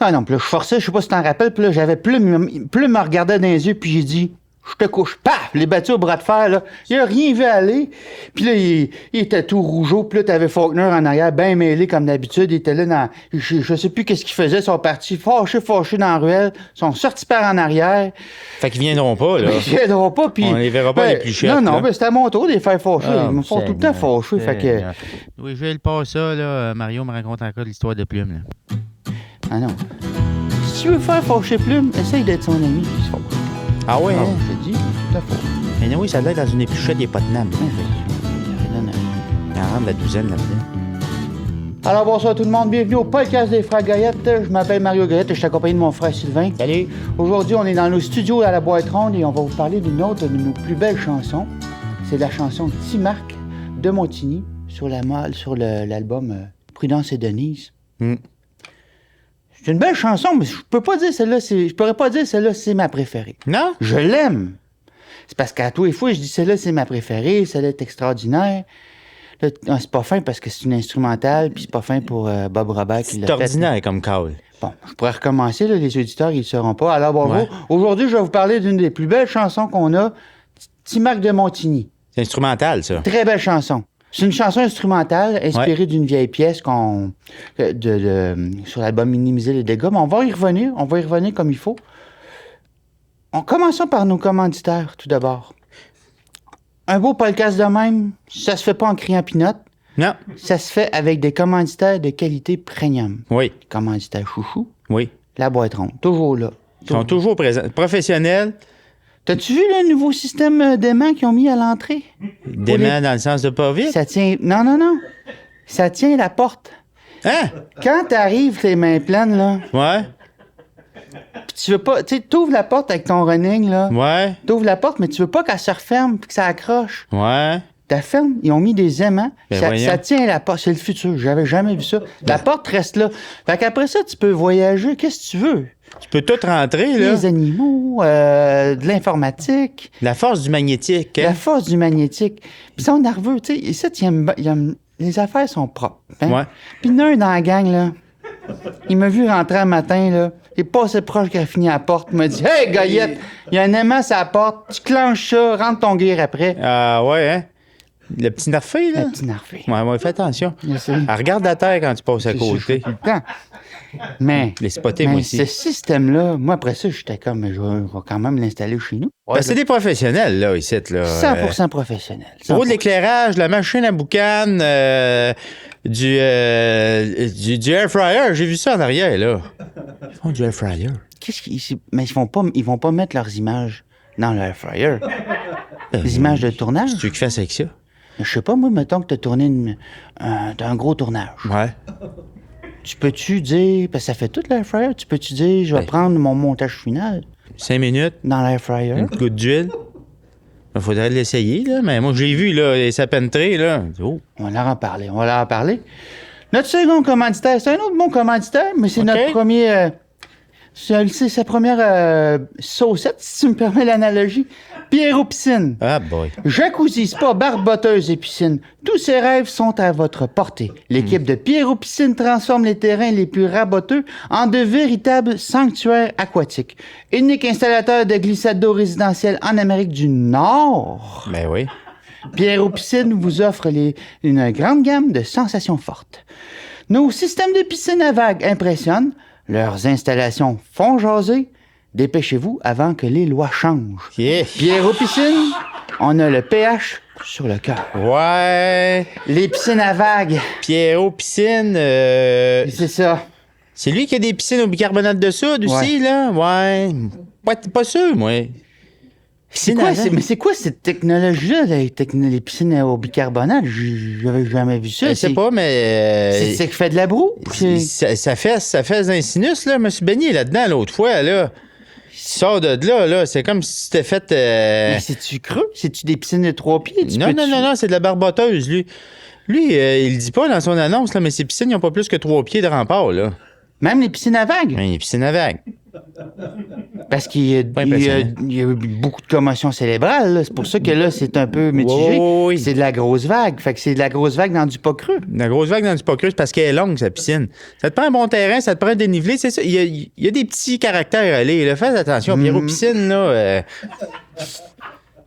Ah non, puis là, je forçais, je sais pas si t'en rappelles, puis là, j'avais plus me regardait dans les yeux, puis j'ai dit, je te couche. Paf! Les battu au bras de fer, là. Il a rien vu aller. Puis là, il était tout rougeau, puis là, t'avais Faulkner en arrière, bien mêlé comme d'habitude. Il était là dans... Je sais plus qu'est-ce qu'ils faisaient, ils sont partis fâchés dans la ruelle, ils sont sortis par en arrière. Fait qu'ils viendront pas, là. Ils viendront pas, puis... On les verra pas les plus chers. Non, mais c'était à mon tour de les faire fâcher. Ah, Ils me font tout le temps fâcher, fait que... Oui, je vais le passer ça, là. Mario me raconte encore l'histoire de Plume, là. Ah non. Si tu veux faire fâcher Plume, essaye d'être son ami, puis il se fâche. Ah ouais, hein? Je te dis, tout à fait. Mais oui, ça doit être dans une épluchette, il n'y a pas de nappe. Il en rentre la douzaine là-dedans. Alors bonsoir tout le monde, bienvenue au podcast des Frères Goyette. Je m'appelle Mario Goyette et je suis accompagné de mon frère Sylvain. Salut! Aujourd'hui, on est dans nos studios à la Boîte Ronde et on va vous parler d'une autre de nos plus belles chansons. C'est la chanson Timarc de Montigny sur l'album Prudence et Denise. C'est une belle chanson, mais je pourrais pas dire celle-là, c'est ma préférée. Non? Je l'aime. C'est parce qu'à tous les fois, je dis celle-là, c'est ma préférée, celle-là est extraordinaire. Là, non, c'est pas fin parce que c'est une instrumentale, puis c'est pas fin pour Bob Robert qui l'a fait. C'est ordinaire comme call. Bon, je pourrais recommencer, là, les auditeurs, ils ne sauront pas. Alors, bonjour. Ouais. Aujourd'hui, je vais vous parler d'une des plus belles chansons qu'on a, Timarc de Montigny. C'est instrumental, ça. Très belle chanson. C'est une chanson instrumentale inspirée d'une vieille pièce sur l'album Minimiser les dégâts, mais on va y revenir comme il faut. En commençant par nos commanditaires, tout d'abord. Un beau podcast de même, ça se fait pas en criant pinotte. Non. Ça se fait avec des commanditaires de qualité premium. Oui. Commanditaire chouchou, Oui. la Boîte Ronde, toujours là. Ils sont toujours présents. Professionnels. T'as-tu vu le nouveau système d'aimant qu'ils ont mis à l'entrée? Dément dans le sens de pas vite. Ça tient... Non. Ça tient la porte. Hein? Quand t'arrives les mains pleines, là, Ouais. pis tu veux pas... Tu sais, t'ouvres la porte avec ton running, là. Ouais. T'ouvres la porte, mais tu veux pas qu'elle se referme pis que ça accroche. Ouais. Ta ferme, ils ont mis des aimants. Ben Ça voyons. tient la porte. C'est le futur. J'avais jamais vu ça. La porte reste là. Fait qu'après ça, tu peux voyager. Qu'est-ce que tu veux? Tu peux tout rentrer, là. Les animaux, de l'informatique, La force du magnétique. la Hein? force du magnétique. Puis ils sont nerveux. Tu sais, ici, les affaires sont propres. Hein? Ouais. Puis il y en a un dans la gang, là. Il m'a vu rentrer un matin, là. Il est passé proche qu'il a fini à la porte. Il m'a dit « Hey, Goyette, il y a un aimant sur la porte. Tu clenches ça, rentre ton gear après. » Ah, ouais, hein? Le petit nerfé, là? Le petit narfé. Ouais, fais attention. Je sais. Elle regarde la terre quand tu passes à côté. Tout le temps. Mais, Les spotter, moi aussi. ce système-là, moi, après ça, j'étais comme, je vais quand même l'installer chez nous. Ben, c'est des professionnels, là, ici, là. 100% professionnel. Au niveau 100%. de l'éclairage, la machine à boucan, du air fryer, j'ai vu ça en arrière, là. Ils font du air fryer. Mais ils vont pas mettre leurs images dans l'air fryer. Les images de tournage. Tu veux qu'ils fassent avec ça? Je sais pas, moi, mettons que t'as tourné un gros tournage. Ouais. Tu peux-tu dire, parce que ça fait tout l'air fryer, tu peux-tu dire, je vais Ben. prendre mon montage final 5 minutes, dans l'air fryer? une goutte d'huile. Il faudrait l'essayer, là. Mais moi, j'ai vu, là, les sapentries, là. Oh. On va leur en parler. Notre second commanditaire, c'est un autre bon commanditaire, mais c'est OK. notre premier... c'est sa première saucette, si tu me permets l'analogie. Pierrot Piscine. Ah, boy. Jacuzzi, spa, barboteuse et piscine. Tous ces rêves sont à votre portée. L'équipe de Pierrot Piscine transforme les terrains les plus raboteux en de véritables sanctuaires aquatiques. Unique installateur de glissade d'eau résidentielle en Amérique du Nord. Ben oui. Pierrot Piscine vous offre une grande gamme de sensations fortes. Nos systèmes de piscine à vagues impressionnent. Leurs installations font jaser. Dépêchez-vous avant que les lois changent. Yeah. Pierrot Piscine, on a le pH sur le cœur. Ouais. Les piscines à vagues, Pierrot Piscine, c'est ça. c'est lui qui a des piscines au bicarbonate de soude aussi, là? Ouais. Ouais, t'es pas sûr, moi. C'est quoi cette technologie-là, les piscines au bicarbonate? J'avais jamais vu ça. Je sais pas, mais... C'est qui fait de la broue? Ça fait un sinus, là. Je me suis baigné là-dedans l'autre fois, là. Il sort de là. C'est comme si c'était fait... Mais c'est-tu creux? C'est-tu des piscines de 3 pieds? Non, c'est de la barboteuse, lui. Lui, il le dit pas dans son annonce, là, mais ses piscines, ils n'ont pas plus que 3 pieds de rempart, là. Même les piscines à vagues? Ouais, les piscines à vagues. Parce qu'il y a, Pas il y a- impressionnant. il y a eu beaucoup de commotion cérébrale. Là. C'est pour ça que là, c'est un peu mitigé. Oui. C'est de la grosse vague. Fait que c'est de la grosse vague dans du pas creux. La grosse vague dans du pas creux, c'est parce qu'elle est longue, sa piscine. Ça te prend un bon terrain, ça te prend un dénivelé, c'est ça. Il y a des petits caractères à aller. Là. Fais attention. Pierrot Piscine, là.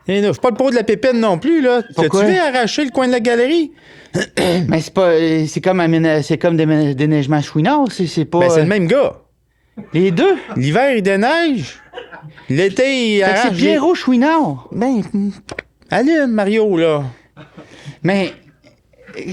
Et non, je suis pas le pro de la pépine non plus, là. Pourquoi? T'as-tu vu arracher le coin de la galerie? Mais c'est pas. C'est comme, c'est comme des déneigements chouinards. C'est pas. Ben, c'est le même gars. Les deux. L'hiver, il déneige. L'été, il Fait que c'est arrache. Pierrot Chouinard. Ben, allume, Mario, là. Mais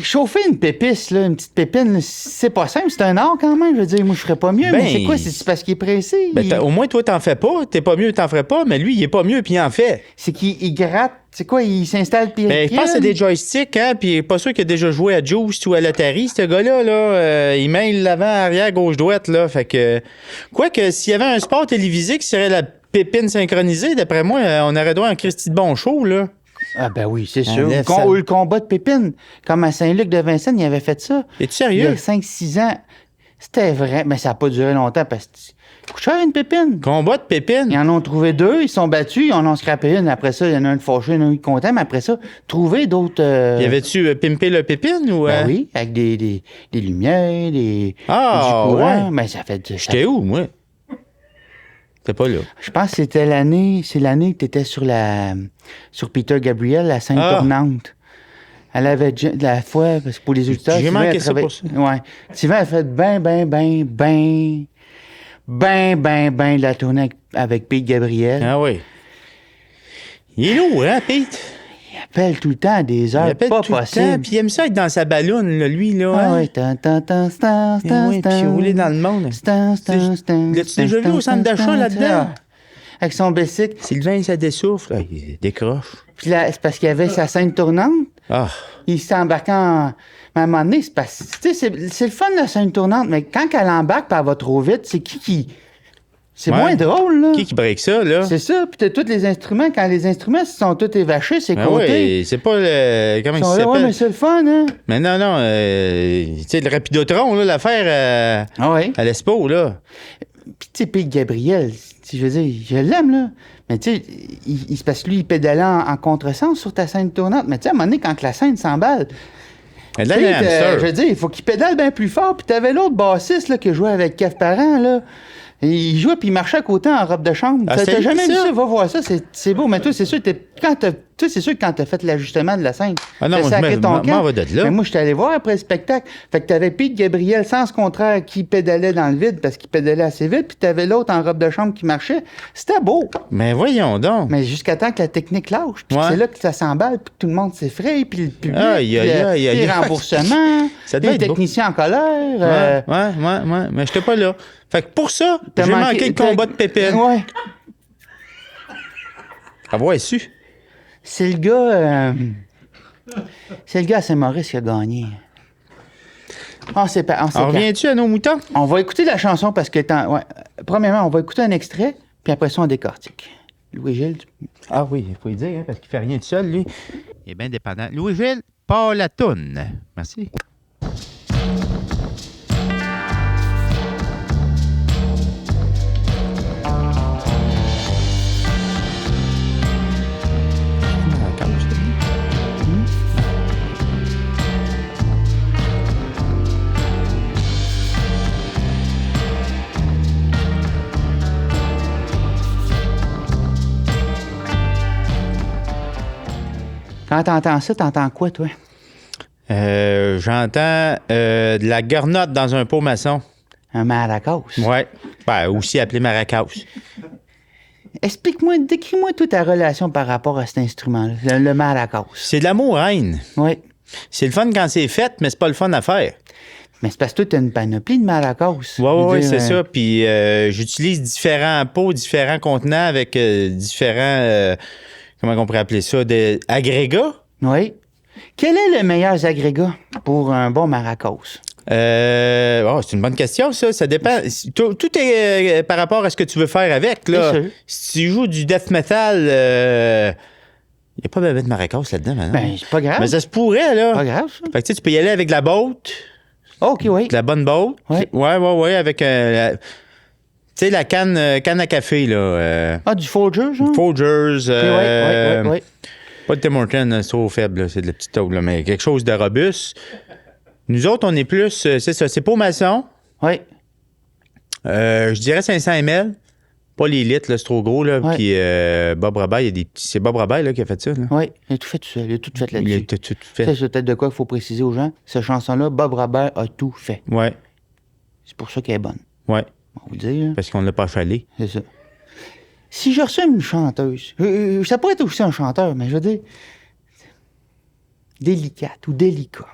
chauffer une pépisse, là, une petite pépine, là, c'est pas simple. C'est un art quand même. Je veux dire, moi, je ferais pas mieux. Ben, mais c'est quoi? C'est parce qu'il est pressé. Ben, au moins, toi, t'en fais pas. T'es pas mieux, t'en ferais pas. Mais lui, il est pas mieux, puis il en fait. C'est qu'il gratte. C'est quoi? Il s'installe puis Ben, je pense que c'est des joysticks, hein, puis pas sûr qu'il a déjà joué à Juice ou à l'Atari, ce gars-là, là. Il mêle l'avant, arrière, gauche, droite, là. Fait que. Quoique, s'il y avait un sport télévisé qui serait la pépine synchronisée, d'après moi, on aurait droit à un Christy de bon show, là. Ah ben oui, c'est Un sûr. lève, Ou le combat de pépine. Comme à Saint-Luc de Vincennes, il avait fait ça. Es-tu Il y sérieux? a 5-6 ans. C'était vrai, mais ça n'a pas duré longtemps parce que coûte cher une pépine. Combat de pépine? Ils en ont trouvé deux, ils sont battus, ils en ont scrappé une. Après ça, il y en a un de fâché, il y en a un de content, mais après ça, trouver d'autres. Y avait-tu pimpé le pépine ou. Ben oui, avec des lumières, du Ah, courant. ouais. Mais ça fait. J'étais où, moi? T'es pas là. Je pense que c'était l'année que tu étais sur Peter Gabriel, la scène Ah. tournante. Elle avait la fois, parce que pour les auditeurs, J'ai Sylvain, manqué elle ça pour travaille- Ouais. Sylvain a fait de la tournée avec Pete Gabriel. Ah oui. Il est lourd, hein, Pete? Il appelle tout le temps à des Il heures appelle pas tout le temps, possibles. puis il aime ça être dans sa balloune, là, lui, là. Ah hein? ouais, Ah oui, puis rouler dans le monde. L'as-tu déjà vu au centre d'achat, là-dedans? Avec son bicycle. Sylvain, ça dessouffle. Ah, il décroche. Puis là, c'est parce qu'il y avait sa scène tournante. Ah. Il s'est embarqué en. Mais à un moment donné, c'est parce tu sais, c'est le fun de la scène tournante, mais quand elle embarque et elle va trop vite, c'est qui. C'est Ouais. moins drôle, là. Qui break ça, là? C'est ça, puis t'as tous les instruments. Quand les instruments sont tous évachés, c'est Ah côté. oui, c'est pas le. Comment Ils il sont là, s'appelle? ouais, mais c'est le fun, hein. Mais non, non. Tu sais, le Rapidotron, là, l'affaire Ah ouais. à l'Espo, là. Puis, tu sais, Pete Gabriel, je veux dire, je l'aime, là. Mais, tu sais, c'est parce que lui, il pédalait en contresens sur ta scène tournante. Mais, tu sais, à un moment donné, quand la scène s'emballe, Elle a Pete, le hamster. je veux dire, il faut qu'il pédale bien plus fort. Puis, t'avais l'autre bassiste, là, qui jouait avec Kev Parent, là. Et il jouait, puis il marchait à côté en robe de chambre. Ah, T'as c'est jamais lui, vu ça? ça? Va voir ça, c'est beau. Mais toi, c'est sûr, c'est sûr que quand t'as fait l'ajustement de la scène, Ah non, t'as moi, sacré je ton m'en camp. vais de là. Mais moi, je suis allé voir après le spectacle. Fait que t'avais Pete Gabriel, sens contraire, qui pédalait dans le vide parce qu'il pédalait assez vite, puis t'avais l'autre en robe de chambre qui marchait. C'était beau. Mais voyons donc. Mais jusqu'à temps que la technique lâche, puis Ouais. c'est là que ça s'emballe, puis que tout le monde s'effraie, puis le public, Aïe, aïe, puis, aïe, aïe, les aïe. remboursements, Ça devait les être beau. techniciens en colère. Ouais. Mais j'étais pas là. Fait que pour ça, T'as j'ai manqué le combat de pépine. Ouais. Avoir su. C'est le gars. C'est le gars à Saint-Maurice qui a gagné. On sait pas. On revient-tu à nos moutons? On va écouter la chanson parce que. Ouais. Premièrement, on va écouter un extrait, puis après ça, on décortique. Louis-Gilles. Ah oui, il faut y dire, hein, parce qu'il fait rien tout seul, lui. Il est bien dépendant. Louis-Gilles, pas la toune. Merci. Quand t'entends ça, t'entends quoi, toi? J'entends de la garnotte dans un pot maçon. Un maracas. Ouais. Ben, aussi appelé maracas. Explique-moi, décris-moi toute ta relation par rapport à cet instrument-là, le maracas. C'est de l'amour, haine. Oui. C'est le fun quand c'est fait, mais c'est pas le fun à faire. Mais c'est parce que toi, t'as une panoplie de maracas. Oui, c'est ça. Puis j'utilise différents pots, différents contenants avec différents, comment on pourrait appeler ça, des agrégats. Oui. Quel est le meilleur agrégat pour un bon maracas? C'est une bonne question, ça. Ça dépend. Tout est par rapport à ce que tu veux faire avec. Là. C'est sûr. Si tu joues du death metal, il n'y a pas de maracas là-dedans, maintenant. Ben, c'est pas grave. Mais ça se pourrait, là. Pas grave, ça. Fait que tu peux y aller avec de la botte, OK, oui. de la bonne botte. Ouais. Ouais, avec sais, la canne à café, là. Ah, du Folgers, genre? Folgers. Ouais. Pas de Tim Hortons, c'est trop faible, là, c'est de la petite taupe, là, mais quelque chose de robuste. Nous autres, on est plus, c'est ça, c'est pas maçon. Oui. Je dirais 500 ml. Pas les litres, là, c'est trop gros, là. Ouais. Puis Bob Robert, il y a des petits... C'est Bob Robert, là, qui a fait ça, là. Oui, il a tout fait tout seul. Il a tout fait Il a là-dessus. tout fait. Ça, c'est peut-être de quoi qu'il faut préciser aux gens. Cette chanson-là, Bob Robert a tout fait. Ouais, C'est pour ça qu'elle est bonne. ouais. On va vous le dire. Parce qu'on l'a pas chalé. C'est ça. Si je reçois une chanteuse, ça pourrait être aussi un chanteur, mais je veux dire, délicate ou délicat.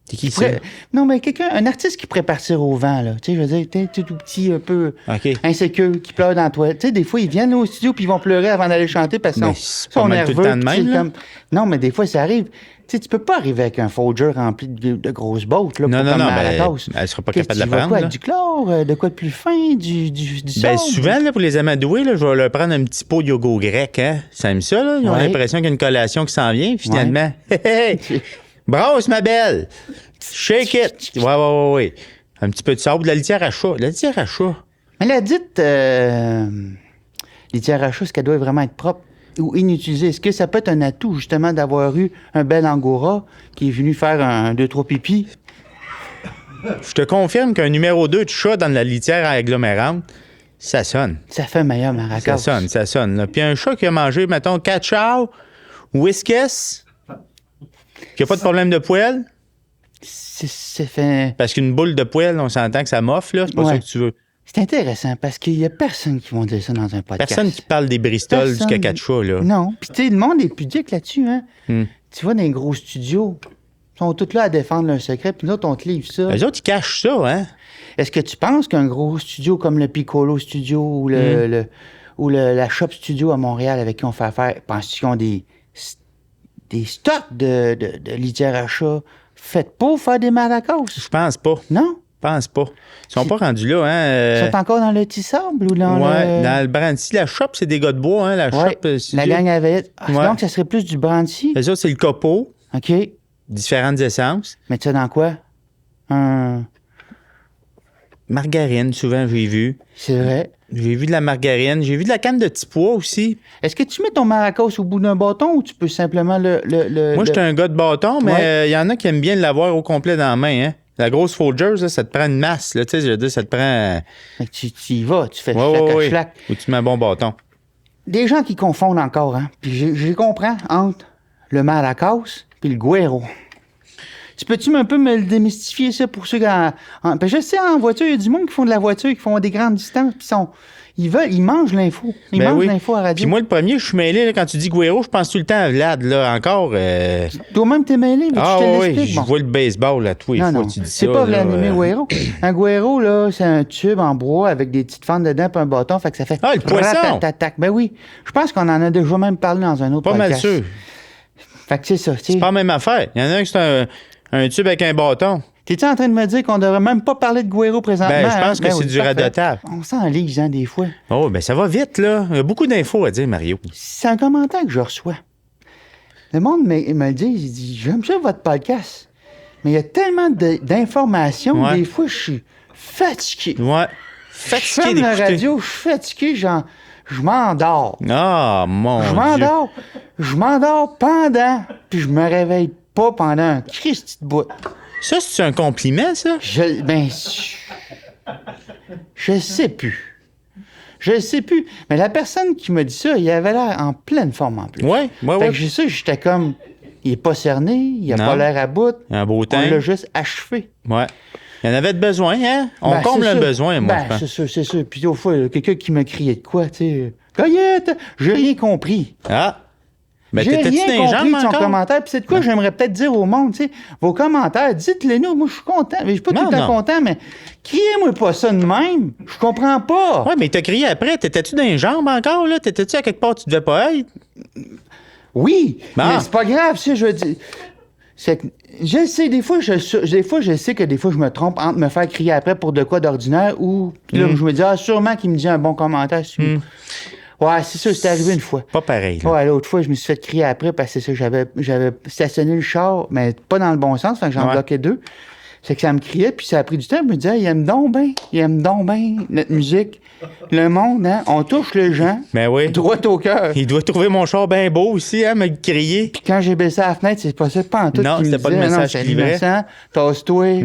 C'est qui ça? Non, mais un artiste qui pourrait partir au vent, là. Tu sais, je veux dire, t'es tout petit, un peu OK. insécure, qui pleure dans la toilette. Tu sais, des fois, ils viennent là, au studio puis ils vont pleurer avant d'aller chanter parce qu'ils Mais sont, c'est pas sont mal tout le nerveux. temps de puis même, c'est là. Non, mais des fois, ça arrive. Tu sais, tu peux pas arriver avec un Folger rempli de grosses bottes, là, Non, pour non, comme non, Maracas. elle sera pas Qu'est-ce capable de que la tu vas prendre, quoi, là. avec du chlore, de quoi de plus fin, du Ben, sable? souvent, là, pour les amadoués, là, je vais leur prendre un petit pot de yogourt grec, hein. Ça aime ça, là. Ils ont Ouais. l'impression qu'il y a une collation qui s'en vient, finalement. Hey, hey! Brasse, ma belle! Shake it! Ouais. Un petit peu de sable, de la litière à chat. La litière à chat. Mais la dite litière à chat, est-ce qu'elle doit vraiment être propre ou inutilisée? Est-ce que ça peut être un atout, justement, d'avoir eu un bel angora qui est venu faire un 2-3 pipi? Je te confirme qu'un numéro 2 de chat dans la litière agglomérante, ça sonne. Ça fait un meilleur maracas. Ça sonne. Là. Puis un chat qui a mangé, mettons, 4 chows, whiskas, qui a pas de problème de poêle, C'est fait... parce qu'une boule de poêle, on s'entend que ça m'offre, là. C'est pas Ouais. ça que tu veux. C'est intéressant parce qu'il y a personne qui va dire ça dans un podcast. Personne qui parle des Bristol, Personne. du caca de chat, là. Non. Puis tu sais, le monde est pudique là-dessus, hein. Hmm. Tu vois, dans les gros studios, ils sont tous là à défendre leur secret, puis nous autres, on te livre ça. Eux autres, ils cachent ça, hein? Est-ce que tu penses qu'un gros studio comme le Piccolo Studio ou la Shop Studio à Montréal avec qui on fait affaire, penses-tu qu'ils ont des stocks de litière à chat faites pour faire des maracas? Je pense pas. Non? Je pense pas. Ils sont pas rendus là, Ils hein? sont encore dans le petit sable ou dans Ouais, le... dans le brandy, la shop, c'est des gars de bois, hein? La Ouais, shop, la gang avait... Ah, Ouais. Donc, ça serait plus du brandy? Ça, c'est le copeau, OK. différentes essences. Mais tu sais dans quoi? Margarine, souvent, j'ai vu. C'est vrai. J'ai vu de la margarine. J'ai vu de la canne de petits pois aussi. Est-ce que tu mets ton maracas au bout d'un bâton ou tu peux simplement Moi, j'étais un gars de bâton, mais il y en a qui aiment bien l'avoir au complet dans la main. Hein. La grosse Folgers, là, ça te prend une masse. Là, tu sais, je veux dire, ça te prend... Fait que tu y vas, tu fais Ouais. schlac. Ou tu mets un bon bâton. Des gens qui confondent encore, hein. Puis je comprends entre le maracas puis le guero. Tu peux-tu un peu me le démystifier, ça, pour ceux qui... parce que je sais, en voiture, il y a du monde qui font de la voiture, qui font des grandes distances, puis ils mangent l'info. Ils mangent l'info à la radio. Puis moi, le premier, je suis mêlé, là, quand tu dis Guero, je pense tout le temps à Vlad, là, encore. Toi-même, t'es mêlé, mais Ah tu te oui, l'expliques, je bon. vois le baseball, là, tous les fois, Non, tu dis ça. c'est pas là, Vladimir Guero. Un Guero, là, c'est un tube en bois avec des petites fentes dedans puis un bâton, fait que ça fait... Ah, le poisson! Ratatatak. Ben oui, je pense qu'on en a déjà même parlé dans un autre Pas mal podcast. sûr. Fait que c'est ça, tu sais. C'est pas la même affaire. Il y en a un qui c'est un tube avec un bâton. T'es-tu en train de me dire qu'on devrait même pas parler de Guero présentement? Ben, je pense hein? que Ben c'est oui, du parfait. radotable. On s'enlise, hein, des fois. Oh, ben ça va vite, là. Il y a beaucoup d'infos à dire, Mario. C'est un commentaire que je reçois. Le monde me le dit, il dit, j'aime ça votre podcast, mais il y a tellement d'informations, Ouais. des fois, je suis fatigué. Ouais. Je Fatigué ferme la d'écouter. radio, je suis fatigué, je m'endors. Ah, mon Je Dieu. m'endors. Je m'endors pendant, puis je me réveille pas pendant un Christy de bout. Ça, c'est un compliment, ça? Je sais plus. Je sais plus. Mais la personne qui m'a dit ça, il avait l'air en pleine forme en plus. Ouais. Fait que ça, j'étais comme, il est pas cerné, il a Non. pas l'air à bout. Un beau On teint. l'a juste achevé. Ouais. Il y en avait de besoin, hein? On Ben, comble c'est un ça. besoin, moi, Ben, je pense. c'est ça. Puis au fois, quelqu'un qui me criait de quoi, tu sais. Coyote! J'ai rien compris. Ah! Ben, J'ai t'étais-tu rien dans les compris jambes de son encore? commentaire. Puis c'est de quoi j'aimerais peut-être dire au monde, tu sais. Vos commentaires, dites-les nous. Moi, je suis content. Mais je suis pas Non, tout le temps non. content, mais criez-moi pas ça de même. Je comprends pas. Ouais, mais t'as crié après. T'étais-tu dans les jambes encore, là? T'étais-tu à quelque part où tu devais pas être? Oui, Ah. mais c'est pas grave, ça, je veux dire. C'est que je sais, des fois, je sais que des fois, je me trompe entre me faire crier après pour de quoi d'ordinaire ou puis là, je me dis, sûrement qu'il me dit un bon commentaire. Ouais, c'est ça, c'était arrivé une fois. Pas pareil, là. Ouais, l'autre fois, je me suis fait crier après parce que c'est ça, j'avais stationné le char, mais pas dans le bon sens, fait que j'en Ouais. bloquais deux. C'est que ça me criait, puis ça a pris du temps. Je me disais, il aime donc bien notre musique. Le monde, hein, on touche les gens. Ben oui. Droit au cœur. Il doit trouver mon char bien beau aussi, hein, me crier. Puis quand j'ai baissé la fenêtre, c'est pas ça, pas en tout. Non, c'était pas le message qu'il livrait. Tasse-toi.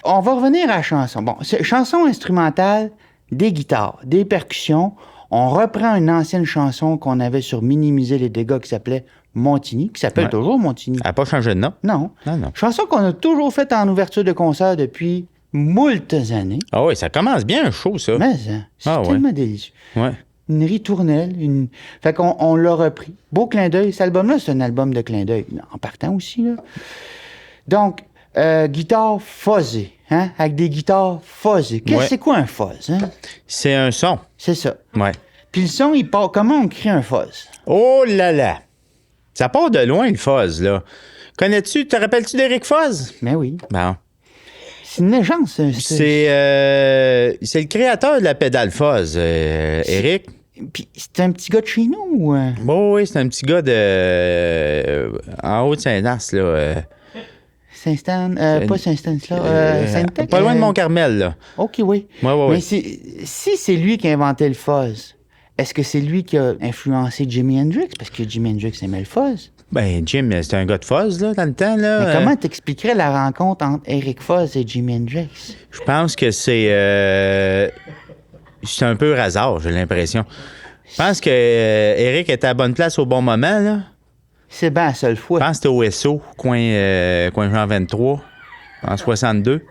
On va revenir à la chanson. Bon, c'est chanson instrumentale, des guitares, des percussions. On reprend une ancienne chanson qu'on avait sur Minimiser les dégâts qui s'appelait Montigny, qui s'appelle toujours Montigny. Elle n'a pas changé de nom? Non. Non. Chanson qu'on a toujours faite en ouverture de concert depuis moultes années. Ah oui, ça commence bien un show, ça. Mais c'est tellement délicieux. Ouais. Une ritournelle, Fait qu'on on l'a repris. Beau clin d'œil. Cet album-là, c'est un album de clin d'œil. En partant aussi, là. Donc, guitare fuzzée, hein? Avec des guitares fuzzées. C'est quoi un fuzz, hein? C'est un son. C'est ça. Ouais. Puis le son, il part... Comment on crée un fuzz? Oh là là! Ça part de loin, le fuzz, là. Connais-tu, te rappelles-tu d'Éric Fuzz? Ben oui. Bon. C'est une légende, ça. C'est le créateur de la pédale fuzz, Éric. Puis c'est un petit gars de chez nous ou... Bon, oui, c'est un petit gars de... en haut de Saint-Nas, là. Saint-Stan, pas Saint-Stanislas, Sainte-Tech? Pas loin de Mont-Carmel, là. OK, oui. Ouais. Mais si c'est lui qui a inventé le fuzz, est-ce que c'est lui qui a influencé Jimi Hendrix? Parce que Jimi Hendrix aimait le fuzz. Ben, Jim, c'était un gars de fuzz, là, dans le temps, là. Mais comment t'expliquerais la rencontre entre Eric Fuzz et Jimi Hendrix? Je pense que c'est un peu hasard, j'ai l'impression. Je pense que Eric était à la bonne place au bon moment, là. C'est bien la seule fois. Je pense que c'était au SO, coin Jean 23, en 62.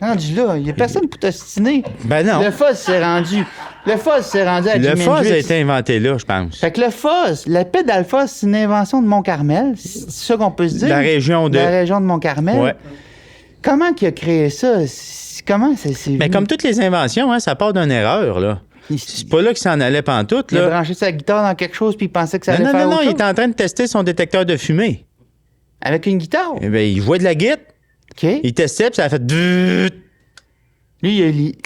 Rendu là, il n'y a personne pour t'ostiner. Ben non. Le fuzz s'est rendu à Jimi Hendrix. Le fuzz a été inventé là, je pense. Fait que le fuzz, la pédale fuzz, c'est une invention de Mont-Carmel. C'est ça qu'on peut se dire. La région de Mont-Carmel. Ouais. Comment qu'il a créé ça? Comment ça s'est Mais comme toutes les inventions, hein, ça part d'une erreur, là. C'est pas là qu'il s'en allait pantoute, là. Il a branché sa guitare dans quelque chose puis il pensait que ça allait faire autre chose. Il était en train de tester son détecteur de fumée. Avec une guitare? Eh bien, il jouait de la guitare. OK. Il testait, puis ça a fait... Lui,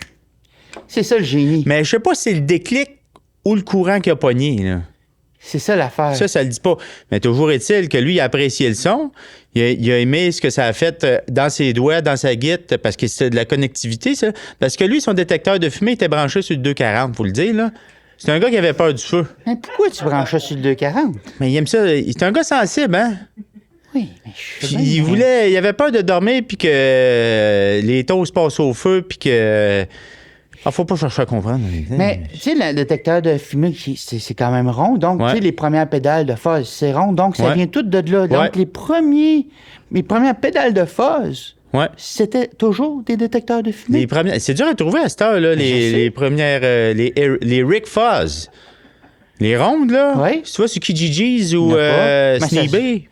c'est ça le génie. Mais je sais pas si c'est le déclic ou le courant qui a pogné, là. C'est ça l'affaire. Ça le dit pas. Mais toujours est-il que lui, il a apprécié le son. Il a aimé ce que ça a fait dans ses doigts, dans sa guitare, parce que c'était de la connectivité, ça. Parce que lui, son détecteur de fumée était branché sur le 240, faut le dire, là. C'est un gars qui avait peur du feu. Mais pourquoi tu branches ça sur le 240? Mais il aime ça. C'est un gars sensible, hein? Oui, mais je sais il avait peur de dormir, puis que les toasts passent au feu, puis que... faut pas chercher à comprendre. Mais, tu sais, le détecteur de fumée, c'est quand même rond. Donc, tu sais, les premières pédales de fuzz, c'est rond. Donc, ça vient tout de là. Donc, les premières pédales de fuzz, c'était toujours des détecteurs de fumée. C'est dur à trouver à cette heure, là, les premières... les Rick Fuzz. Les rondes, là. Oui. Tu vois, sur Kijijis ou Sneebay.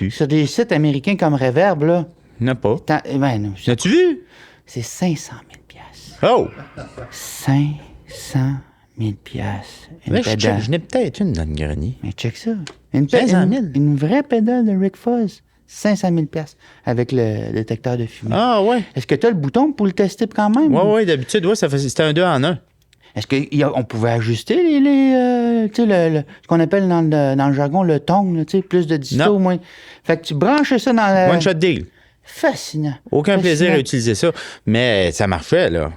Sur des sites américains comme Reverb, là. Il n'y en a pas. Ben, non. As-tu vu? C'est 500 000 Oh! 500 000 Une pédale. Je n'ai peut-être une dans le grenier. Mais check ça. 500 000. Une vraie pédale de Rick Fuzz. 500 000 avec le détecteur de fumée. Ah, ouais. Est-ce que tu as le bouton pour le tester quand même? Oui, d'habitude, c'était un 2 en 1. Est-ce qu'on pouvait ajuster ce qu'on appelle dans le jargon le tone, plus de disto au moins? Fait que tu branches ça dans le... One shot deal. Fascinant. Aucun plaisir à utiliser ça. Mais ça marchait, là.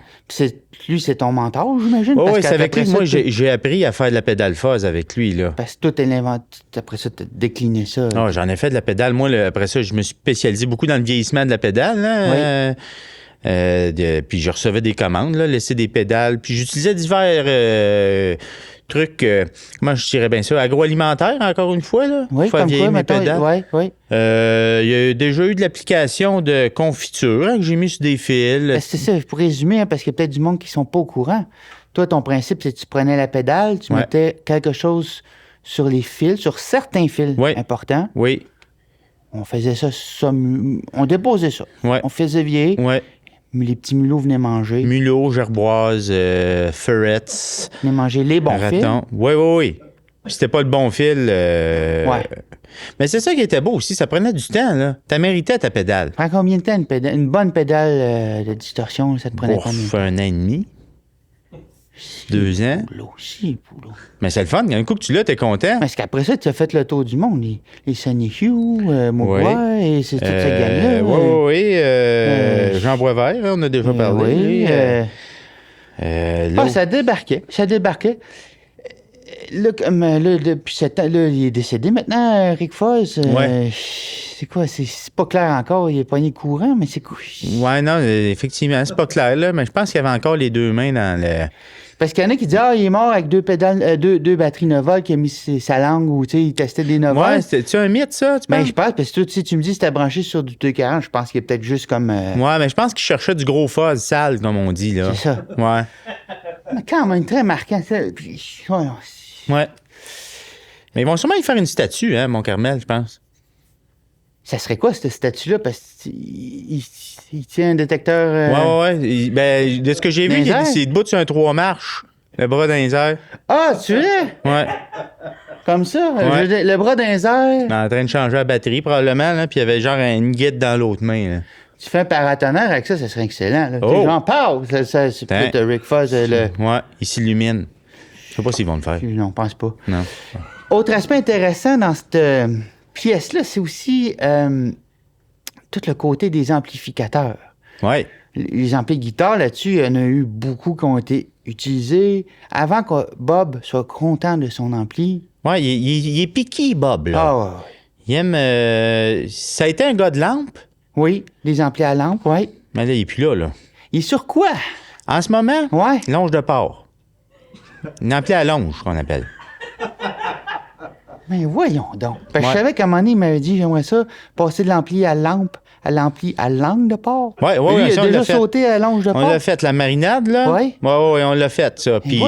Lui, c'est ton mentor, j'imagine? Oui, c'est avec lui. Moi, j'ai appris à faire de la pédale fuzz avec lui, là. Parce que toi, t'es l'inventeur. Après ça, t'as décliné ça. Oh, j'en ai fait de la pédale. Moi, après ça, je me suis spécialisé beaucoup dans le vieillissement de la pédale, là. Oui. Puis je recevais des commandes, là, laisser des pédales. Puis j'utilisais divers trucs, comment je dirais bien ça, agroalimentaires, encore une fois, là. Oui, comme quoi, mettons, oui. Il y a déjà eu de l'application de confiture, hein, que j'ai mis sur des fils. C'est ça, pour résumer, hein, parce qu'il y a peut-être du monde qui sont pas au courant. Toi, ton principe, c'est que tu prenais la pédale, tu mettais quelque chose sur les fils, sur certains fils importants. Oui. On faisait ça, on déposait ça. Ouais. On faisait vieillir. Ouais. Les petits mulots venaient manger. Mulots, gerboises, ferrets. Venaient manger les bons fils. Oui. C'était pas le bon fil. Mais c'est ça qui était beau aussi, ça prenait du temps, là. T'as mérité ta pédale. Ça prend combien de temps une bonne pédale de distorsion, ça te prenait combien de temps? Un an et demi. 2 ans. Poulot. Mais c'est le fun. Un coup que tu l'as, t'es content. Parce qu'après ça, tu as fait le tour du monde. Les Sonny Hugh, Mogwai, et c'est toute cette gang-là. Oui. Jean Boisvert, on a déjà parlé. Ça débarquait. Depuis 7 ans, là, il est décédé maintenant, Rick Foz. C'est quoi? C'est pas clair encore. Il est pogné courant, mais c'est quoi? Ouais, non, effectivement, c'est pas clair, là, mais je pense qu'il y avait encore les 2 mains dans le. Parce qu'il y en a qui disent, il est mort avec 2 pédales, deux batteries 9 volts, qui a mis sa langue, ou tu sais, il testait des 9 volts. Ouais, c'est-tu un mythe, ça, tu penses? Ben, je pense, parce que tu me dis que c'était branché sur du 240, je pense qu'il est peut-être juste comme. Ouais, mais je pense qu'il cherchait du gros fuzz sale, comme on dit, là. C'est ça. Ouais. Mais quand même, très marquant, ça. Ouais. Mais ils vont sûrement y faire une statue, hein, mon Carmel, je pense. Ça serait quoi, cette statue-là? Parce qu'il tient un détecteur... Ouais. De ce que j'ai vu, c'est debout sur un 3 marches, le bras dans les airs. Ah, tu l'es? Ouais. Comme ça? Ouais. Le bras dans les airs? En train de changer la batterie, probablement, là, puis il y avait genre une guide dans l'autre main, là. Tu fais un paratonnerre avec ça serait excellent. Là. J'en parle. C'est peut-être Rick Foz. Ouais, il s'illumine. Je sais pas s'ils vont le faire. Non, je pense pas. Non. Autre aspect intéressant dans cette pièce-là, c'est aussi tout le côté des amplificateurs. Ouais. Les amplis de guitare, là-dessus, il y en a eu beaucoup qui ont été utilisés. Avant que Bob soit content de son ampli. Ouais, il est piqué, Bob, là. Ah, ouais. Il aime... ça a été un gars de lampe? Oui, les amplis à lampe, oui. Mais là, il est plus là. Il est sur quoi? En ce moment, ouais. Longe de porc. Une ampli à longe, qu'on appelle. Mais voyons donc. Parce que je savais qu'à un moment donné, il m'avait dit, j'aimerais ça, passer de l'ampli à lampe à l'ampli à langue de porc. Oui, il a déjà sauté à longe de porc. On l'a fait, la marinade, là. Oui. Oui, on l'a fait, ça. Puis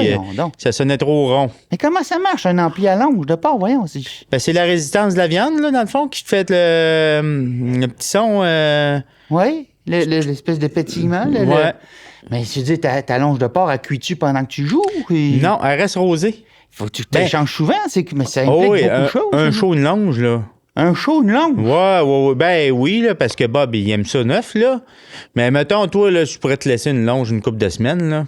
ça sonnait trop rond. Mais comment ça marche, un ampli à longe de porc? Voyons. C'est la résistance de la viande, là, dans le fond, qui fait le petit son. Oui, l'espèce de pétillement. Mais tu dis, ta longe de porc, elle cuit-tu pendant que tu joues? Non, elle reste rosée. Faut que tu t'échanges souvent, mais ça implique beaucoup de choses. Un chaud, une longe, là. Un chaud, une longe? Ouais. Ben oui, là, parce que Bob, il aime ça neuf, là. Mais mettons, toi, là, je pourrais te laisser une longe une couple de semaines, là.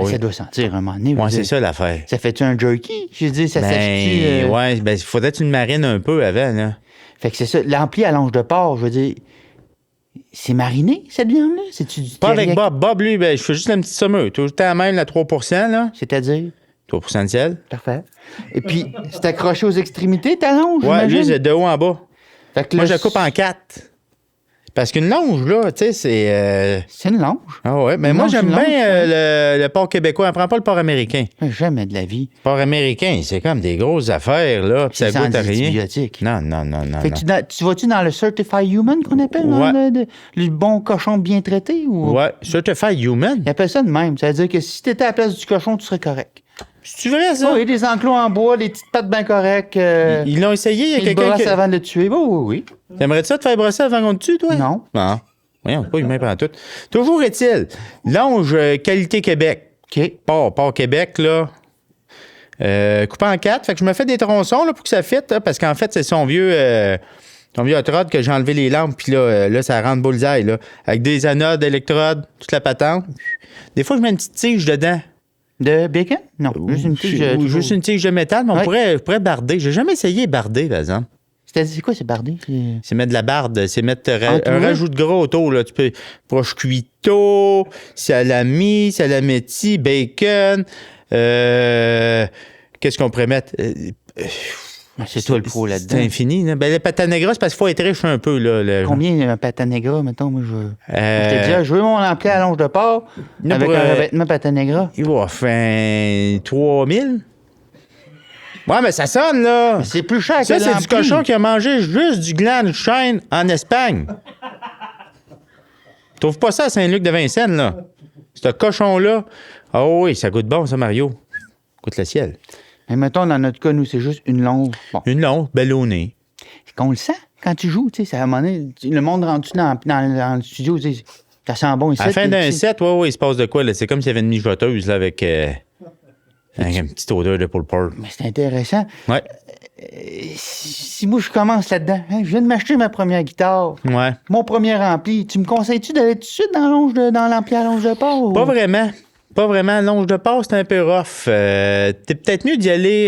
Ça doit sentir un moment donné. Ouais, c'est ça l'affaire. Ça fait-tu un jerky? Je dis, ça s'achète-tu... Ouais, il faudrait que tu le marines un peu avant, là. Fait que c'est ça. L'ampli à longe de porc, je veux dire... C'est mariné, cette viande-là? C'est-tu du Pas avec Bob. Bob, lui, je fais juste la petite sommeuse. Tout le temps même, la 3 là. C'est-à-dire? 3 de sel. Parfait. Et puis, c'est accroché aux extrémités, ta longe, ouais, lui, c'est de haut en bas. Fait que moi, je la coupe en 4. Parce qu'une longe, là, tu sais, c'est... C'est une longe. Ah ouais, mais moi, j'aime bien le porc québécois. On prend pas le porc américain. Jamais de la vie. Le porc américain, c'est comme des grosses affaires, là, puis ça goûte à rien. Antibiotiques. Non. Fait que tu vas-tu dans le Certified Human, qu'on appelle? Le bon cochon bien traité? Ou... Ouais, Certified Human. Ils appellent ça de même. Ça veut dire que si t'étais à la place du cochon, tu serais correct. C'est-tu vrai, ça? Oui, des enclos en bois, des petites pattes bien correctes. Ils l'ont essayé, il y a quelqu'un qui... avant de le tuer. Oui. T'aimerais-tu ça te faire brosser avant qu'on te tue, toi? Non. Non. Voyons, pas humain pendant tout. Toujours est-il, longe qualité Québec. OK. Porc Québec, là. Coupé en 4. Fait que je me fais des tronçons, là, pour que ça fitte, parce qu'en fait, c'est son vieux hot rod que j'ai enlevé les lampes, puis là, ça rentre bullseye, là. Avec des anodes, électrodes, toute la patente. Des fois, je mets une petite tige dedans. De bacon? Non, juste une tige. Juste une tige de métal, mais on pourrait barder. J'ai jamais essayé barder, par exemple. C'est quoi, c'est barder? C'est mettre de la barde, c'est mettre un rajout de gras autour. Là. Tu peux prosciutto, salami, salametti, bacon. Qu'est-ce qu'on pourrait mettre? C'est toi le pro là-dedans. C'est infini. Là. Ben, le patanegra, c'est parce qu'il faut être riche un peu. Là, combien un patanegra, mettons? Moi, je t'ai dit, je veux mon ampli à longe de porc avec un revêtement patanegra. Il va faire 3000. Ouais, mais ça sonne, là. Mais c'est plus cher que ça, c'est du cochon qui a mangé juste du gland de chêne en Espagne. Trouve pas ça à Saint-Luc de Vincennes, là. Ce cochon-là. Ah oui, ça goûte bon, ça, Mario. Goûte le ciel. Mais mettons, dans notre cas, nous, c'est juste une longe. Bon. Une longe, ballonnée. C'est qu'on le sent quand tu joues, tu sais. À un moment donné, le monde rendu dans le studio, tu sais, ça sent bon ici. À la fin d'un set, oui, il se passe de quoi, là? C'est comme s'il y avait une mijoteuse, là, avec une petite odeur de pulled pork. Mais c'est intéressant. Ouais. Si moi, je commence là-dedans, je viens de m'acheter ma première guitare. Ouais. Mon premier ampli. Tu me conseilles-tu d'aller tout de suite dans l'ampli à longe de porc? Pas vraiment. Pas vraiment. Longe de passe, c'est un peu rough. T'es peut-être mieux d'y aller.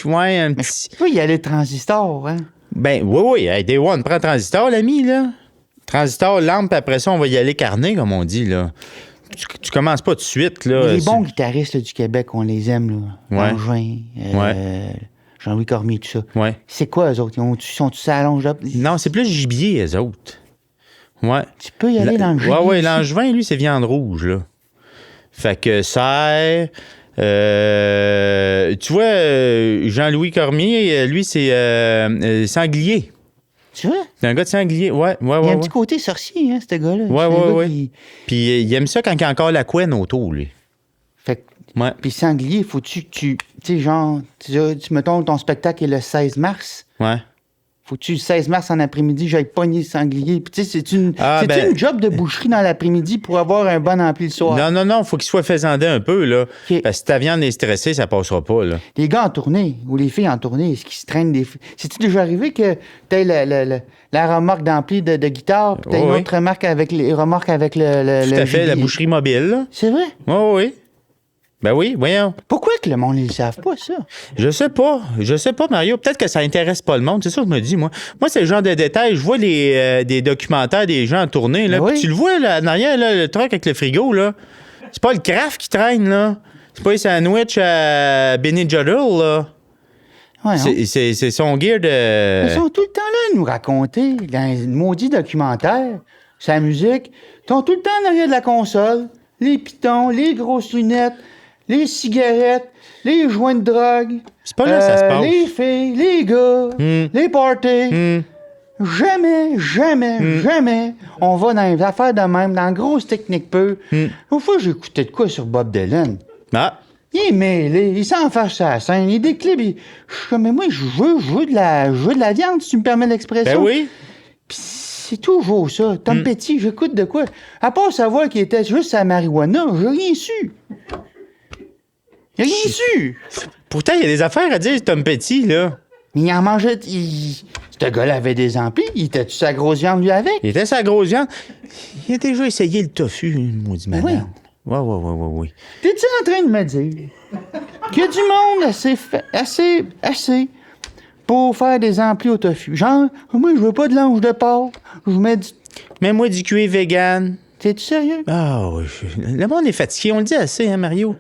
Ouais, un petit. Tu peux y aller transistor, hein? Ben, oui. Hey, Day One, prends transistor, l'ami, là. Transistor, lampe, puis après ça, on va y aller carnet, comme on dit, là. Tu commences pas tout de suite, là. Mais les bons guitaristes là, du Québec, on les aime, là. Ouais. Langevin, Jean-Louis Cormier, tout ça. Ouais. C'est quoi, eux autres? Sont-ils à longe de... Non, c'est plus gibier, eux autres. Ouais. Tu peux y aller dans le gibier. Ouais, Langevin, lui, c'est viande rouge, là. Fait que serre. Tu vois, Jean-Louis Cormier, lui, c'est sanglier. Tu vois? C'est un gars de sanglier. Ouais. Il y a un petit côté sorcier, hein, ce gars-là. Ouais. Puis il aime ça quand il y a encore la couenne autour, lui. Fait que... Ouais. Puis sanglier, faut-tu que tu... Tu sais, genre, mettons, ton spectacle est le 16 mars. Ouais. Faut-tu le 16 mars en après-midi, j'aille pogner le sanglier. Puis tu sais, c'est une job de boucherie dans l'après-midi pour avoir un bon ampli le soir. Non, faut qu'il soit faisandé un peu, là. OK. Parce que si ta viande est stressée, ça passera pas, là. Les gars en tournée, ou les filles en tournée, est-ce qu'ils se traînent des... C'est-tu déjà arrivé que t'aies la remorque d'ampli de guitare, puis t'as une autre remorque avec les remorques avec le Tout à fait, la gibier? boucherie mobile, là. C'est vrai? Oui. Ben oui, voyons. Pourquoi que le monde, ils ne savent pas ça? Je sais pas, Mario. Peut-être que ça intéresse pas le monde. C'est ça que je me dis, moi. Moi, c'est le genre de détails. Je vois des documentaires des gens en tournée, là. Oui. Puis tu le vois, là, en arrière, là, le truck avec le frigo, là. C'est pas le craft qui traîne, là. C'est pas les sandwichs à Benny Juddle, là. Ouais, non? C'est son gear de... Ils sont tout le temps là à nous raconter, dans les maudits documentaires, sa musique. Ils sont tout le temps en arrière de la console. Les pitons, les grosses lunettes, les cigarettes, les joints de drogue. C'est pas là que ça se passe. Les filles, les gars, les parties. Jamais, on va dans les affaires de même, dans la grosse technique peu. Une fois, j'ai écouté de quoi sur Bob Dylan. Ah, Il est mêlé, il s'en fâche sur la scène, il déclive. Je suis comme, mais moi, je veux de la viande, si tu me permets l'expression. ben oui. Pis c'est toujours ça. Tom Petty, j'écoute de quoi? À part savoir qu'il était juste à marijuana, j'ai rien su. J'ai rien su. Pourtant, il y a des affaires à dire, Tom Petty, là. Mais il en mangeait... Ce gars-là avait des amplis. Il était-tu sa grosse viande, lui, avec? Il était sa grosse viande. Il a déjà essayé le tofu, maudit malade. Oui. Oui. T'es-tu en train de me dire qu'il y a du monde assez pour faire des amplis au tofu? Genre, moi, je veux pas de l'ange de porc. Je mets du... Mets-moi du cuir vegan. T'es-tu sérieux? Ah oui. Le monde est fatigué, on le dit assez, hein, Mario?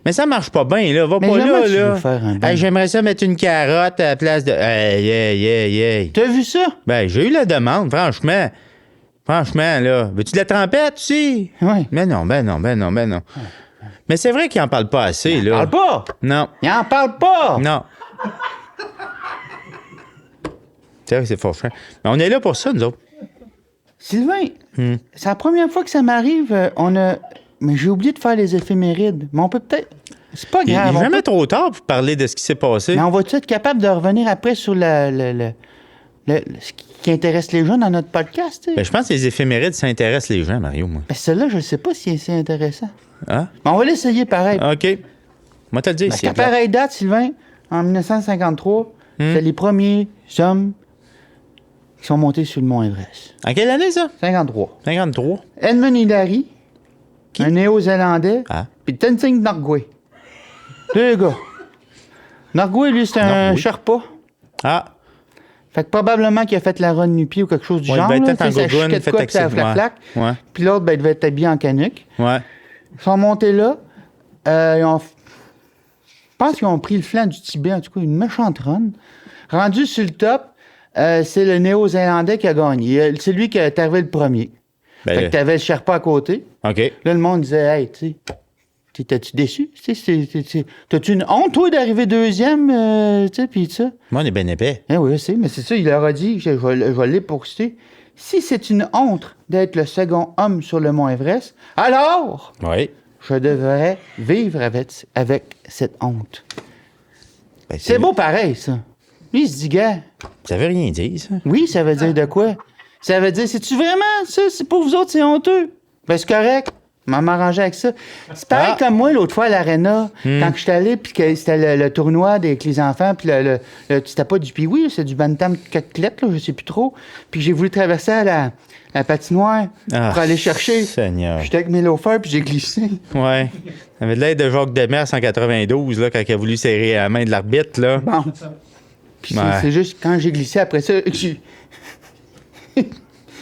Mais ça marche pas bien, là. Va Mais pas jamais là, tu là. veux faire un bon. Hey, j'aimerais ça mettre une carotte à la place de... Hey. T'as vu ça? Ben, j'ai eu la demande, franchement. Franchement, là. Veux-tu de la trempette, aussi? Oui. Ben non. Mais c'est vrai qu'il en parle pas assez, là. Parle pas! Non. Il en parle pas! Non. C'est vrai que c'est fort chiant. Mais on est là pour ça, nous autres. Sylvain, c'est la première fois que ça m'arrive. Mais j'ai oublié de faire les éphémérides. Mais on peut peut-être... C'est pas Il grave. n'est on jamais peut- trop tard pour parler de ce qui s'est passé. Mais on va-tu être capable de revenir après sur ce qui intéresse les gens dans notre podcast? tu sais? Ben, je pense que les éphémérides, ça intéresse les gens, Mario, moi. Ben, celle-là, je ne sais pas si c'est intéressant. Hein? Mais on va l'essayer pareil. OK. Moi, te le dire, Parce c'est qu'à plate. pareille date, Sylvain, en 1953, c'est les premiers hommes qui sont montés sur le mont Everest. En quelle année, ça? 53. 53. Edmund Hillary, un néo-zélandais, Ah. puis Tenzing Norgay. Deux gars. Norgay, lui, c'est un Norgay. Sherpa. Ah. Fait que probablement qu'il a fait la run nu-pied ou quelque chose du Ouais, il genre. devait être là, peut-être en tu sais, ça gogoune, chutait de fait quoi, puis ça taxi. flac-flac. Ouais. Puis l'autre, ben, il devait être habillé en canuck. Ouais. Ils sont montés là. Je pense qu'ils ont pris le flanc du Tibet, en tout cas, une méchante run. Rendu sur le top, c'est le Néo-Zélandais qui a gagné. C'est lui qui est arrivé le premier. Ben, Fait que t'avais le Sherpa à côté. OK. Là, le monde disait, hey, tu sais, t'étais-tu déçu? T'as-tu une honte, toi, d'arriver deuxième? Tu sais, puis ça. Moi, on est bien épais. Eh oui, je sais, mais c'est ça, il leur a dit, je vais l'époxter. Si c'est une honte d'être le second homme sur le mont Everest, alors Oui. je devrais vivre avec cette honte. Ben, C'est beau pareil, ça. Lui, il se dit, gars, Ça veut rien dire, ça. oui, ça veut dire de quoi? Ça veut dire, c'est-tu vraiment ça? C'est pour vous autres, c'est honteux. Ben, c'est correct. M'arranger avec ça. C'est pareil comme moi, l'autre fois, à l'Arena, quand je suis allé, puis que c'était le tournoi avec les enfants, puis c'était pas du Pee-Wee, c'est du Bantam 4 lettres, là, je sais plus trop. Puis j'ai voulu traverser à la patinoire pour aller chercher. Seigneur. J'étais avec mes loafers, puis j'ai glissé. Ouais. Ça avait de l'aide de Jacques Demers en 92, là, quand il a voulu serrer la main de l'arbitre, là. Bon. Puis Ouais. c'est juste quand j'ai glissé après ça, que j'ai...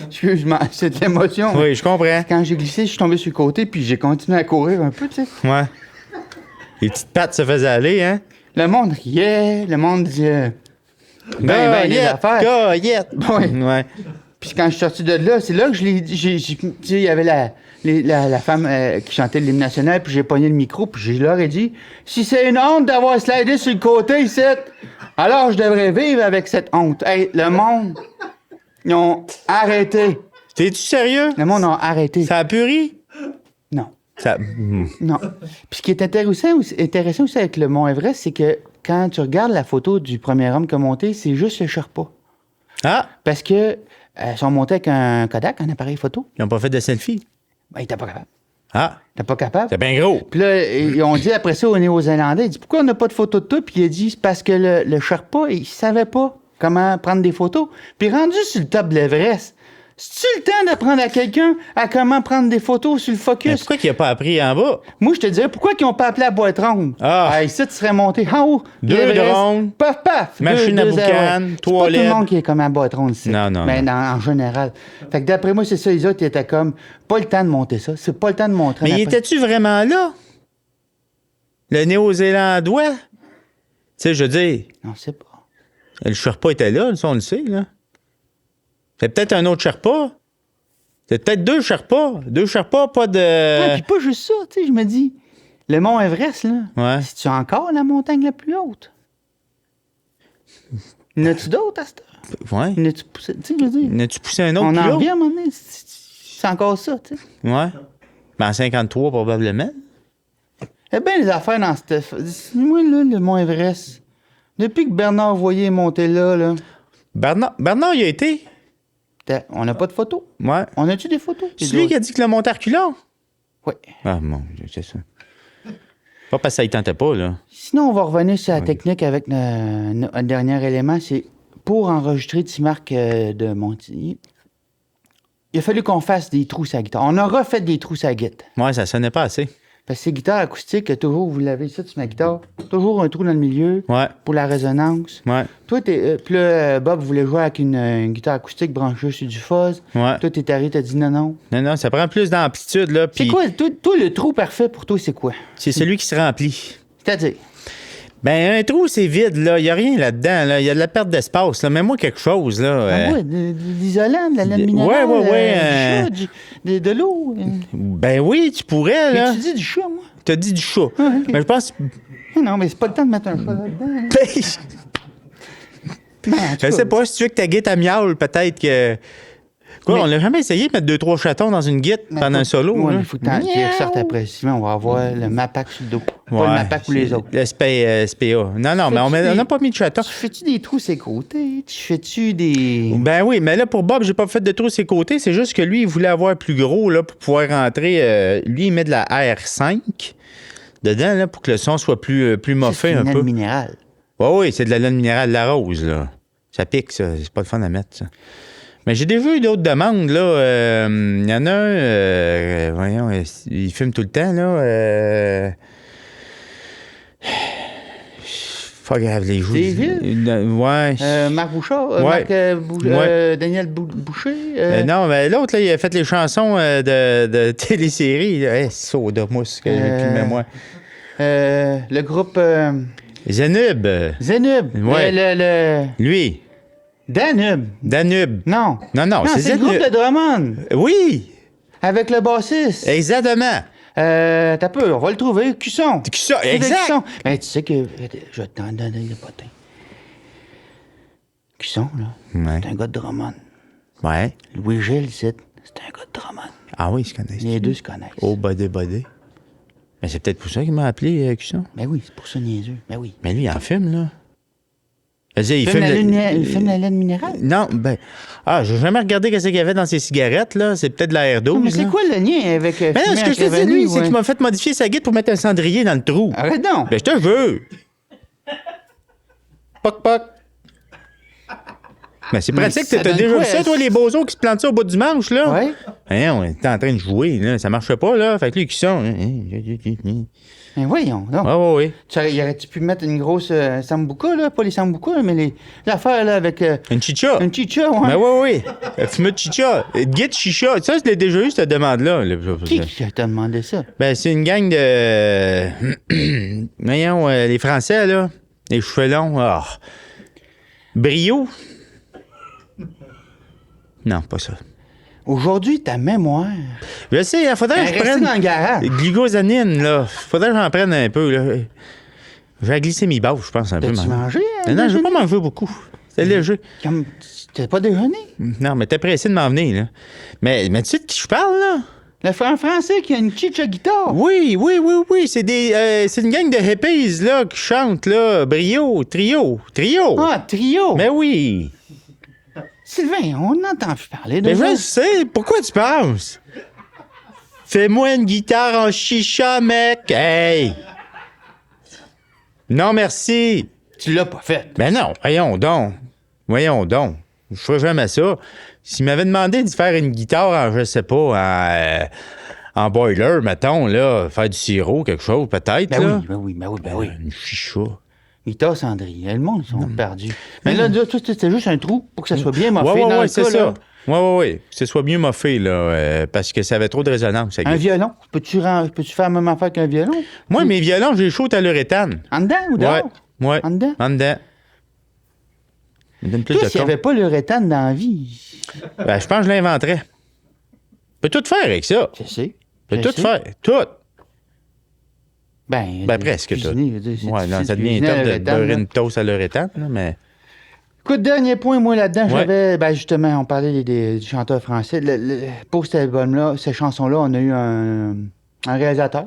Excuse-moi, c'est de l'émotion. Oui, je comprends. Quand j'ai glissé, je suis tombé sur le côté, puis j'ai continué à courir un peu, tu sais. Ouais. Les petites pattes se faisaient aller, hein? Le monde riait, le monde disait... Ben, des affaires. Goyette! Ouais. Ouais. Puis quand je suis sorti de là, c'est là que je l'ai dit. Tu sais, il y avait la femme qui chantait l'hymne national, puis j'ai pogné le micro, puis je leur ai dit, si c'est une honte d'avoir slidé sur le côté ici, alors je devrais vivre avec cette honte. Hey, le monde, ils ont arrêté. T'es-tu sérieux? Le monde a arrêté. Ça a pu ri? Non. Ça... Non. Puis ce qui est intéressant aussi avec le Mont Everest, c'est que quand tu regardes la photo du premier homme qui a monté, c'est juste le Sherpa. Ah! Parce que ils sont montés avec un Kodak, un appareil photo. Ils n'ont pas fait de selfie. Ben, ils étaient pas capables. Ah! T'es pas capable. C'est bien gros. Puis là, ils ont dit après ça aux Néo-Zélandais, ils dit pourquoi on n'a pas de photo de toi? Puis il a dit c'est parce que le Sherpa, il savait pas comment prendre des photos. Puis rendu sur le top de l'Everest, c'est-tu le temps d'apprendre à quelqu'un à comment prendre des photos sur le Mais focus? pourquoi qu'il n'a pas appris en bas? Moi, je te dirais, pourquoi ils n'ont pas appelé la boîte ronde? Ah. Ici, tu serais monté en haut. Deux l'Everest. drones, Paf, paf. machine à boucan, C'est pas toilette. tout le monde qui est comme à la boîte ronde ici. Non, non, Mais non. en général. Fait que d'après moi, c'est ça. Les autres, ils étaient comme, pas le temps de monter ça. C'est pas le temps de montrer. Mais la- étais-tu vraiment là? Le Néo-Zélandois? Tu sais, je veux dire, Non, c'est pas. le Sherpa était là, ça, on le sait, là. C'est peut-être un autre Sherpa. C'est peut-être deux Sherpas. Deux Sherpas, pas de... Ouais, puis pas juste ça, tu sais, je me dis, le mont Everest, là, Ouais. c'est-tu encore la montagne la plus haute? N'as-tu d'autres à cette heure? Ouais. N'as-tu poussé, tu sais, je veux dire, N'as-tu poussé un autre on plus en haut? revient à un moment donné, c'est encore ça, tu sais. Ouais. Ben, en 53, probablement. Eh bien, les affaires dans cette... Moi, là, le mont Everest, depuis que Bernard Voyer est monté là, Bernard, il a été. on n'a pas de photos. Ouais. On a-tu des photos? C'est lui qui a dit que le montait à reculons? Oui. Ah, mon Dieu, c'est ça. Pas parce que ça y tentait pas, là. Sinon, on va revenir sur la technique avec un dernier élément. C'est pour enregistrer Timarc de Montigny. Il a fallu qu'on fasse des trous sur la guitare. On a refait des trous sur la guitare. Ouais, ça sonnait pas assez. Parce que ces guitares acoustiques, toujours, vous l'avez ça sur ma guitare, toujours un trou dans le milieu Ouais. pour la résonance. Ouais. Toi, puis là, Bob voulait jouer avec une guitare acoustique branchée sur du fuzz. Ouais. Toi, t'es arrivé, t'as dit non, non. Non, non, ça prend plus d'amplitude, là. C'est Puis quoi, toi, le trou parfait pour toi, c'est quoi? c'est celui qui se remplit. C'est-à-dire? Ben, un trou, c'est vide, là. Il n'y a rien là-dedans, là. Il y a de la perte d'espace, là. Mets-moi quelque chose, là. Ah ouais, de l'isolant, de la laine minérale, ouais, du chat, de l'eau. Ben oui, tu pourrais, là. Mais tu dis du chat, moi? T'as dit du chat. Ah, ok. Mais je pense... Non, mais c'est pas le temps de mettre un chat là-dedans. hein. Mais en tout Je cas, sais pas, si tu veux que ta guitare miaule, peut-être que... Quoi, Mais- on l'a jamais essayé de mettre 2-3 chatons dans une guitare mais pendant faut- un solo, Ouais, là? mais faut que tu ressortes après. Sinon, on va avoir le Mapac sur le dos. Pas Ouais, le Mapac ou les autres. Le SPA. Non, non, mais on n'a pas mis de chatons. Tu fais-tu des trous sur les côtés? Tu fais-tu des... Ben oui, mais là, pour Bob, j'ai pas fait de trou sur ses côtés. C'est juste que lui, il voulait avoir plus gros, là, pour pouvoir rentrer. Lui, il met de la R5 dedans, là, pour que le son soit plus moffé un C'est peu. une minérale. Oui, c'est de la laine minérale de la rose, là. Ça pique, ça. C'est pas le fun à mettre, ça. Mais j'ai déjà eu d'autres demandes, là. Il y en a un, voyons, il fume tout le temps, là. Pas grave, les joues. David? Ouais. Marc Bouchard? Ouais. Marc Ouais. Daniel Boucher? Non, mais l'autre, là, il a fait les chansons de téléséries. Hey, soda mousse, que j'ai plus de mémoire. Le groupe Zenub. Zenub. Ouais. Le Lui. Danube. Danube. Non. Non, Non, c'est c'est le groupe Zenub. de Drummond. Oui, Avec le bassiste. exactement. T'as peu, on va le trouver. Cusson. Ça, Sylvain exact. Cusson. Ben, tu sais que... Je vais t'en donner le potin. Cusson, là, Ouais. c'est un gars de Drummond. Ouais. Louis-Gilles, c'est un gars de Drummond. Ah oui, ils se connaissent. Les deux se connaissent. Oh, body. Mais c'est peut-être pour ça qu'il m'a appelé, Cusson. Ben oui, c'est pour ça niaiseux. Ben oui. Mais lui, il en fume, là. Il fume la laine minérale? Non, ben... Ah, j'ai jamais regardé qu'est-ce qu'il y avait dans ses cigarettes, là. C'est peut-être de la R12. Non, mais c'est là. quoi le lien avec... Ben non, ce que je te dis, lui, c'est qu'il m'a fait modifier sa guide pour mettre un cendrier dans le trou. Arrête donc! Ben, je te veux! Poc, poc! Ben, c'est pratique, ça t'as donne déjà quoi, vu ça, toi, les bozos qui se plantent ça au bout du manche, là? Ouais. Hein, on était en train de jouer, là. Ça marchait pas, là. Fait que lui, qui sont... Mais voyons, donc. Ouais. Y aurais-tu pu mettre une grosse sambuca, là? Pas les sambucas, là, mais les affaires, là, avec... Une chicha. Une chicha, ouais. Ben oui. Fumée de chicha. Guide chicha. Ça, je l'ai déjà eu, cette demande-là. Qui t'a demandé ça? Ben, c'est une gang de... Voyons, les Français, là. Les cheveux longs. Ah. Brio? Non, pas ça. Aujourd'hui, ta mémoire... Je sais, il faudrait que je restée prenne... dans le garage. Glucosamine, là. Faudrait que j'en prenne un peu, là. J'ai la glycémie basse, je pense, un peu. T'as-tu mangé? Non, j'ai pas mangé beaucoup. C'était léger. Comme... T'as pas déjeuné? Non, mais t'es pressé de m'en venir, là. Mais tu sais de qui je parle, là? Le frère français qui a une chicha guitare. Oui. C'est une gang de hippies, là, qui chantent, là. Trio. Ah, trio. Mais oui. Sylvain, on n'entend plus parler de Mais ça. je sais, pourquoi tu penses? Fais-moi une guitare en chicha, mec. Hey! Non, merci. Tu l'as pas fait. Ben non, voyons donc. Je ferais jamais ça. S'il m'avait demandé de faire une guitare en, je sais pas, en boiler, mettons, là, faire du sirop, quelque chose, peut-être, là. Ben oui. Une chicha. Guitare cendrier, le monde, ils sont perdus. Mais là, toi, c'était juste un trou pour que ça soit bien moffé Ouais, dans le c'est cas, ça. là. Ouais. Que ce soit mieux moffé, là, parce que ça avait trop de résonance. Un violon, peux-tu faire la même affaire qu'un violon? Moi, mes violons, j'ai chaud à l'uréthane. En dedans ou dehors? Ouais. En dedans? En dedans. Donne plus Toi, de s'il n'y con. avait pas l'uréthane dans la vie, Ben, je pense que je l'inventerais. Peut tout faire avec ça. je sais. Peut Je tout sais. faire. Tout. Ben, Presque tout. cuisiner, je veux dire, c'est Ouais, non, difficile ça de devient cuisiner à top de l'uréthane, beurrer là. une toast à l'uréthane, là, mais... Écoute, dernier point, moi, là-dedans, Ouais. j'avais... Ben, justement, on parlait des chanteurs français. Pour cet album-là, ces chansons-là, on a eu un réalisateur,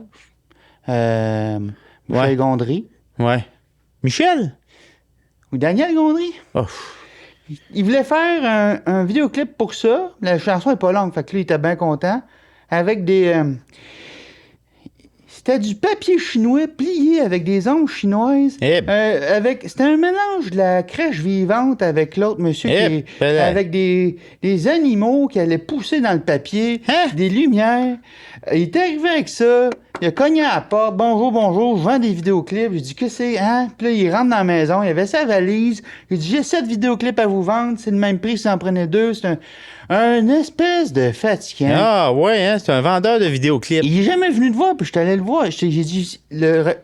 Michel Gondry, Ouais. Michel? ou Daniel Gondry. Oh. Il voulait faire un vidéoclip pour ça. La chanson est pas longue, fait que lui, il était bien content. Avec des... c'était du papier chinois plié avec des ongles chinoises. C'était un mélange de la crèche vivante avec l'autre monsieur avec des animaux qui allaient pousser dans le papier, des lumières. Il est arrivé avec ça. Il a cogné à la porte. Bonjour, je vends des vidéoclips. J'ai dit, que c'est, hein? Puis là, il rentre dans la maison. Il avait sa valise. Il dit, j'ai 7 vidéoclips à vous vendre. C'est le même prix si vous en prenez 2. C'est un espèce de fatigant. Ah, ouais, hein? C'est un vendeur de vidéoclips. Il est jamais venu te voir, puis je suis allé le voir. J'ai dit,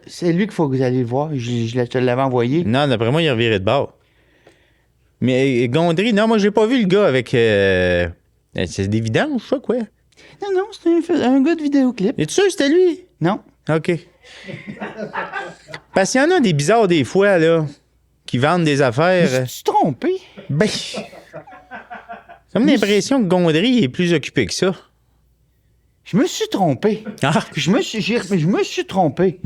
c'est lui qu'il faut que vous allez le voir. Je te l'avais envoyé. Non, d'après moi, il a reviré de bord. Mais Gondry, non, moi, j'ai pas vu le gars avec... c'est des vidanges, ça, quoi? Non, c'était un gars de vidéoclip. Es-tu sûr que c'était lui? Non. OK. Parce qu'il y en a des bizarres des fois, là, qui vendent des affaires... Je me suis trompé. Ben... J'ai comme l'impression que Gondry est plus occupé que ça. Je me suis trompé. Ah! Je me suis trompé.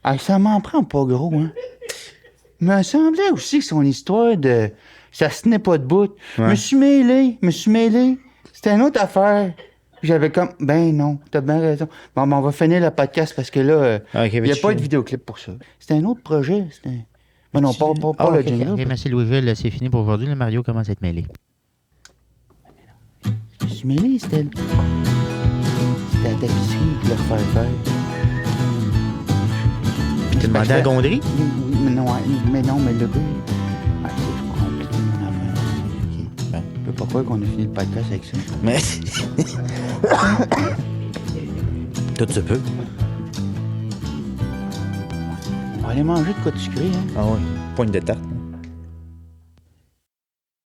Ah, ça m'en prend pas gros, hein. Il me semblait aussi que son histoire de... Ça se tenait pas debout. Je me suis mêlé. C'était une autre affaire. J'avais comme... Ben non, t'as bien raison. Bon, ben, on va finir le podcast parce que là, il n'y a pas de vidéoclip pour ça. C'était un autre projet. Ben non, pas le jingle. Ok, merci Louisville, c'est fini pour aujourd'hui. Le Mario commence à être mêlé. Je me suis mêlé, c'était la tapisserie pour le refaire faire. Puis t'as demandé à Gondry? Mais non, mais le gars... Ah, c'est compliqué, mon affaire. OK. Ben, je peux pas croire qu'on a fini le podcast avec ça. Mais... Tout se peut. On va aller manger de quoi de sucré, hein? Ah oui, pointe de tarte.